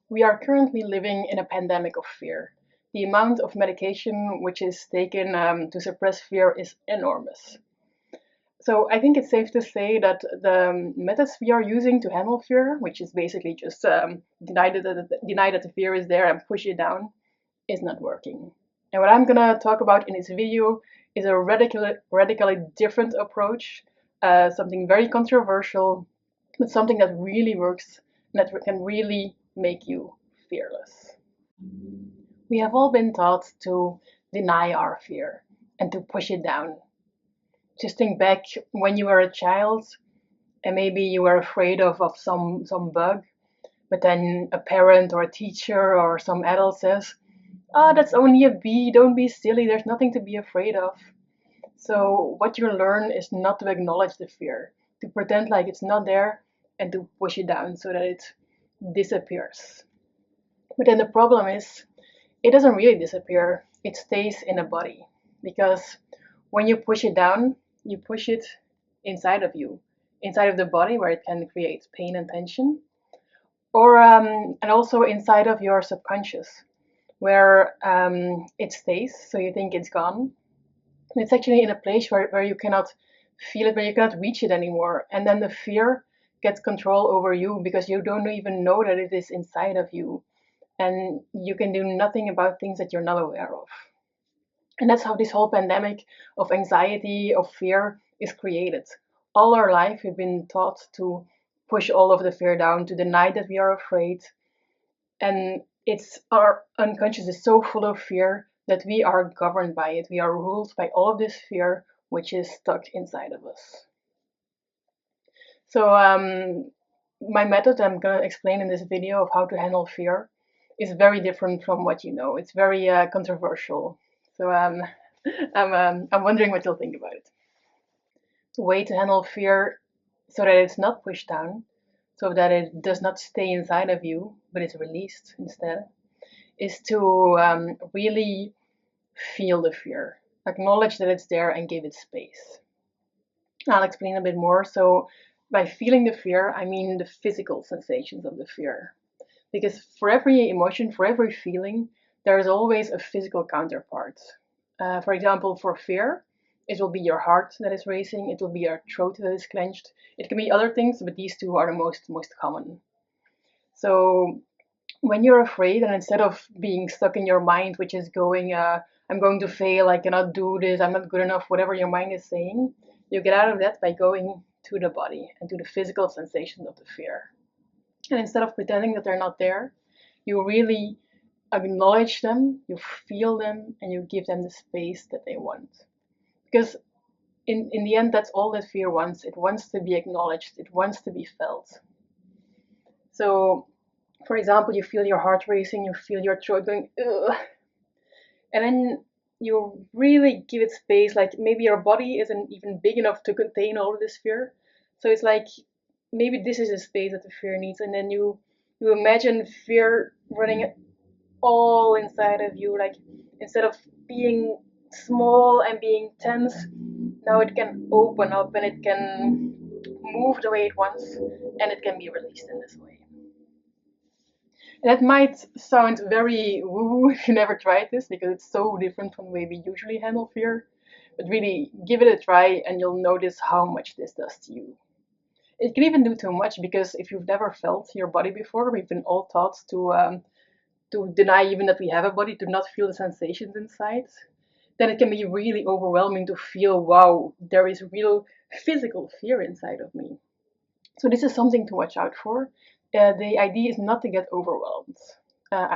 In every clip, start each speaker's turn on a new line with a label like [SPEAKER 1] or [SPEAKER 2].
[SPEAKER 1] We are currently living in a pandemic of fear. The amount of medication which is taken to suppress fear is enormous. So I think it's safe to say that the methods we are using to handle fear, which is basically just deny that the fear is there and push it down, is not working. And what I'm gonna talk about in this video is a radically different approach, something very controversial, but something that really works and that can really make you fearless. We have all been taught to deny our fear and to push it down. Just think back when you were a child and maybe you were afraid of some bug, but then a parent or a teacher or some adult says, "Ah, that's only a bee, don't be silly, there's nothing to be afraid of." So what you learn is not to acknowledge the fear, to pretend like it's not there and to push it down so that it disappears. But then the problem is it doesn't really disappear, it stays in the body. Because when you push it down, you push it inside of you, inside of the body where it can create pain and tension, or and also inside of your subconscious where it stays, so you think it's gone. And it's actually in a place where you cannot feel it, where you cannot reach it anymore. And then the fear gets control over you because you don't even know that it is inside of you. And you can do nothing about things that you're not aware of. And that's how this whole pandemic of anxiety, of fear is created. All our life, we've been taught to push all of the fear down, to deny that we are afraid. And it's our unconscious is so full of fear that we are governed by it. We are ruled by all of this fear, which is stuck inside of us. So, my method I'm going to explain in this video of how to handle fear is very different from what you know. It's very controversial. So, I'm wondering what you'll think about it. The way to handle fear so that it's not pushed down, so that it does not stay inside of you, but it's released instead, is to really feel the fear, acknowledge that it's there, and give it space. I'll explain a bit more. So, by feeling the fear, I mean the physical sensations of the fear. Because for every emotion, for every feeling, there is always a physical counterpart. For example, for fear, it will be your heart that is racing, it will be your throat that is clenched. It can be other things, but these two are the most common. So when you're afraid, and instead of being stuck in your mind, which is going, I'm going to fail, I cannot do this, I'm not good enough, whatever your mind is saying, you get out of that by going to the body and to the physical sensations of the fear. And instead of pretending that they're not there, you really acknowledge them, you feel them, and you give them the space that they want. Because in the end, that's all that fear wants. It wants to be acknowledged, it wants to be felt. So, for example, you feel your heart racing, you feel your throat going, ugh, and then you really give it space. Like maybe your body isn't even big enough to contain all of this fear. So it's like maybe this is the space that the fear needs, and then you imagine fear running all inside of you. Like instead of being small and being tense, now it can open up and it can move the way it wants, and it can be released in this way. That might sound very woo if you never tried this because it's so different from the way we usually handle fear. But really, give it a try and you'll notice how much this does to you. It can even do too much because if you've never felt your body before, we've been all taught to deny even that we have a body, to not feel the sensations inside. Then it can be really overwhelming to feel, wow, there is real physical fear inside of me. So this is something to watch out for. The idea is not to get overwhelmed.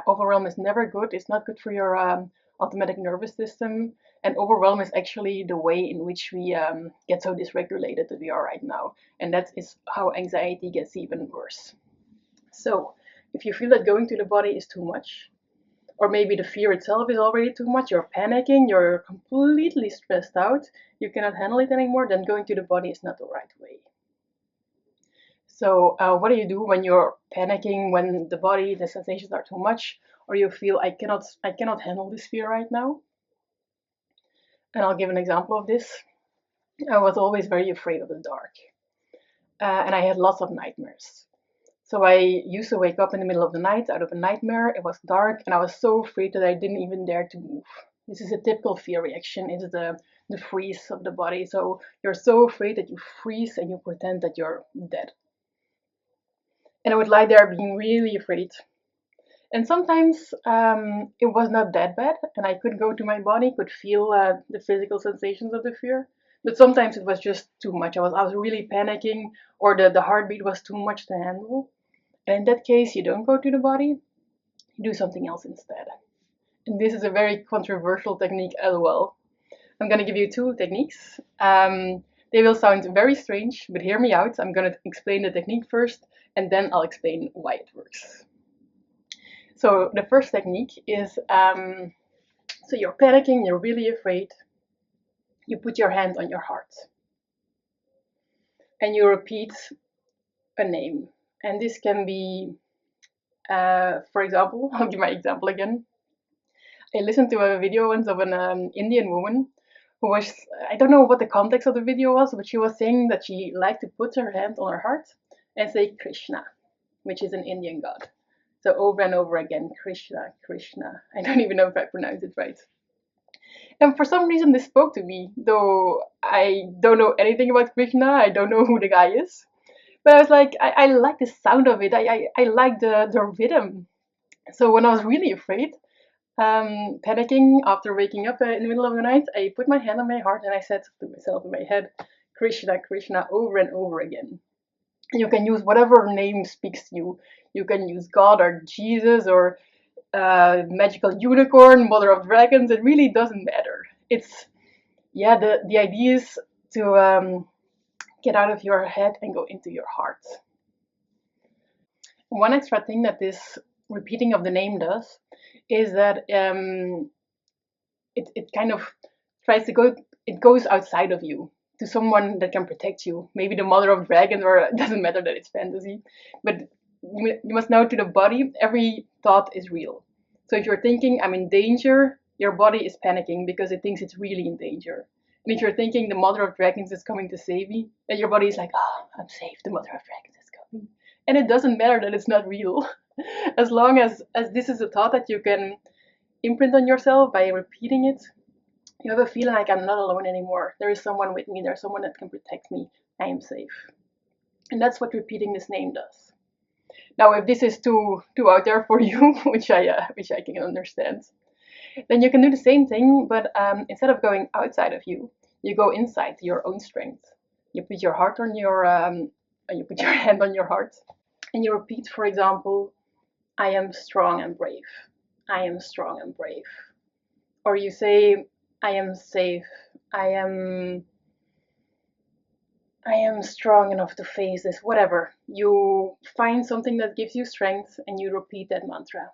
[SPEAKER 1] Overwhelm is never good. It's not good for your automatic nervous system. And overwhelm is actually the way in which we get so dysregulated that we are right now. And that is how anxiety gets even worse. So if you feel that going to the body is too much, or maybe the fear itself is already too much, you're panicking, you're completely stressed out, you cannot handle it anymore, then going to the body is not the right way. So, what do you do when you're panicking, when the body, the sensations are too much, or you feel I cannot handle this fear right now? And I'll give an example of this. I was always very afraid of the dark, and I had lots of nightmares. So I used to wake up in the middle of the night out of a nightmare. It was dark and I was so afraid that I didn't even dare to move. This is a typical fear reaction. It's the freeze of the body. So you're so afraid that you freeze and you pretend that you're dead. And I would lie there being really afraid. And sometimes it was not that bad, and I could go to my body, could feel the physical sensations of the fear. But sometimes it was just too much. I was really panicking, or the heartbeat was too much to handle. And in that case, you don't go to the body, you do something else instead. And this is a very controversial technique as well. I'm going to give you two techniques. They will sound very strange, but hear me out. I'm going to explain the technique first, and then I'll explain why it works. So the first technique is, so you're panicking, you're really afraid. You put your hand on your heart and you repeat a name. And this can be, for example, I'll give my example again. I listened to a video once of an Indian woman who was, I don't know what the context of the video was, but she was saying that she liked to put her hand on her heart and say Krishna, which is an Indian god. So over and over again, Krishna, Krishna. I don't even know if I pronounced it right. And for some reason, this spoke to me, though I don't know anything about Krishna. I don't know who the guy is. But I was like, I like the sound of it. I like the rhythm. So when I was really afraid, panicking after waking up in the middle of the night, I put my hand on my heart and I said to myself in my head, Krishna, Krishna, over and over again. And you can use whatever name speaks to you. You can use God or Jesus or magical unicorn, mother of dragons. It really doesn't matter. It's, yeah, the idea is to get out of your head and go into your heart. One extra thing that this repeating of the name does is that it kind of tries to go, it goes outside of you to someone that can protect you. Maybe the mother of dragons, or it doesn't matter that it's fantasy, but you must know, to the body, every thought is real. So if you're thinking, I'm in danger, your body is panicking because it thinks it's really in danger. And if you're thinking the mother of dragons is coming to save me, then your body is like, oh, I'm safe, the mother of dragons is coming. And it doesn't matter that it's not real. As long as this is a thought that you can imprint on yourself by repeating it, you have a feeling like I'm not alone anymore. There is someone with me, there's someone that can protect me, I am safe. And that's what repeating this name does. Now, if this is too out there for you, which I can understand, then you can do the same thing, but instead of going outside of you, you go inside to your own strength. You put your heart on your, you put your hand on your heart, and you repeat, for example, I am strong and brave. I am strong and brave. Or you say, I am safe. I am strong enough to face this, whatever. You find something that gives you strength and you repeat that mantra.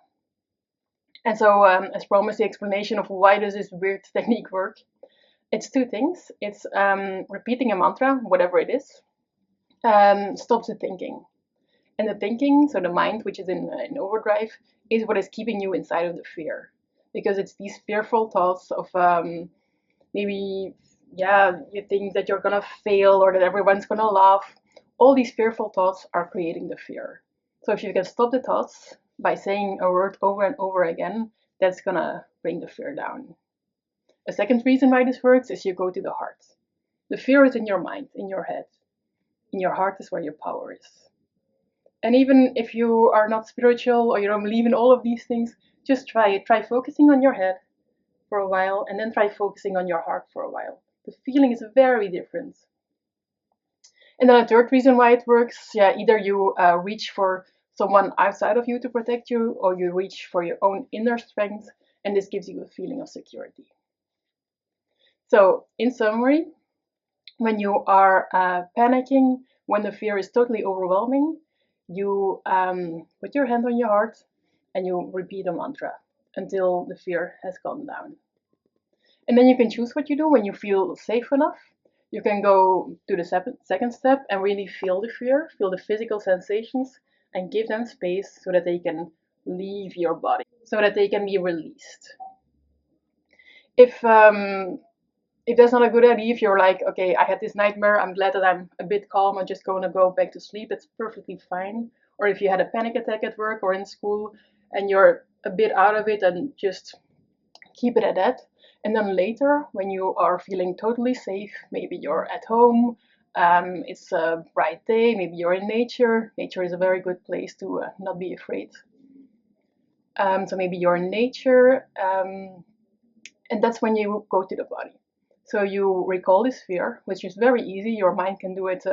[SPEAKER 1] And so, as promised, the explanation of why does this weird technique work, it's two things. It's repeating a mantra, whatever it is, stops the thinking. And the thinking, so the mind, which is in overdrive, is what is keeping you inside of the fear. Because it's these fearful thoughts of maybe, yeah, you think that you're gonna fail or that everyone's gonna laugh. All these fearful thoughts are creating the fear. So if you can stop the thoughts by saying a word over and over again, that's gonna bring the fear down. A second reason why this works is you go to the heart. The fear is in your mind, in your head. In your heart is where your power is. And even if you are not spiritual or you don't believe in all of these things, just try it. Try focusing on your head for a while and then try focusing on your heart for a while. The feeling is very different. And then a third reason why it works, yeah, either you reach for someone outside of you to protect you, or you reach for your own inner strength, and this gives you a feeling of security. So, in summary, when you are panicking, when the fear is totally overwhelming, you put your hand on your heart and you repeat a mantra until the fear has gone down. And then you can choose what you do when you feel safe enough. You can go to the second step and really feel the fear, feel the physical sensations, and give them space so that they can leave your body, so that they can be released. If that's not a good idea, if you're like, okay, I had this nightmare, I'm glad that I'm a bit calm, I'm just going to go back to sleep, that's perfectly fine. or if you had a panic attack at work or in school and you're a bit out of it, and just keep it at that. And then later, when you are feeling totally safe, maybe you're at home, it's a bright day, maybe you're in nature. Nature is a very good place to not be afraid. So maybe you're in nature, and that's when you go to the body. So you recall this fear, which is very easy. Your mind can do it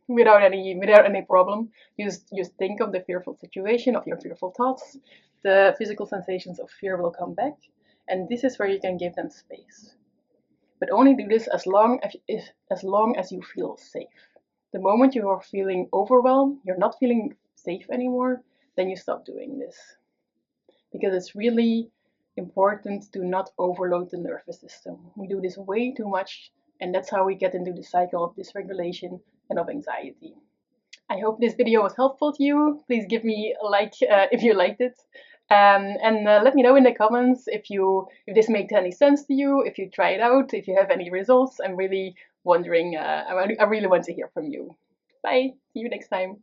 [SPEAKER 1] without any problem. You just think of the fearful situation, of your fearful thoughts. The physical sensations of fear will come back, and this is where you can give them space. But only do this as long as you feel safe. The moment you are feeling overwhelmed, you're not feeling safe anymore, then you stop doing this, because it's really important to not overload the nervous system. We do this way too much, and that's how we get into the cycle of dysregulation and of anxiety. I hope this video was helpful to you. Please give me a like if you liked it. And let me know in the comments if this makes any sense to you, if you try it out, if you have any results. I'm really wondering, I really want to hear from you. Bye, see you next time.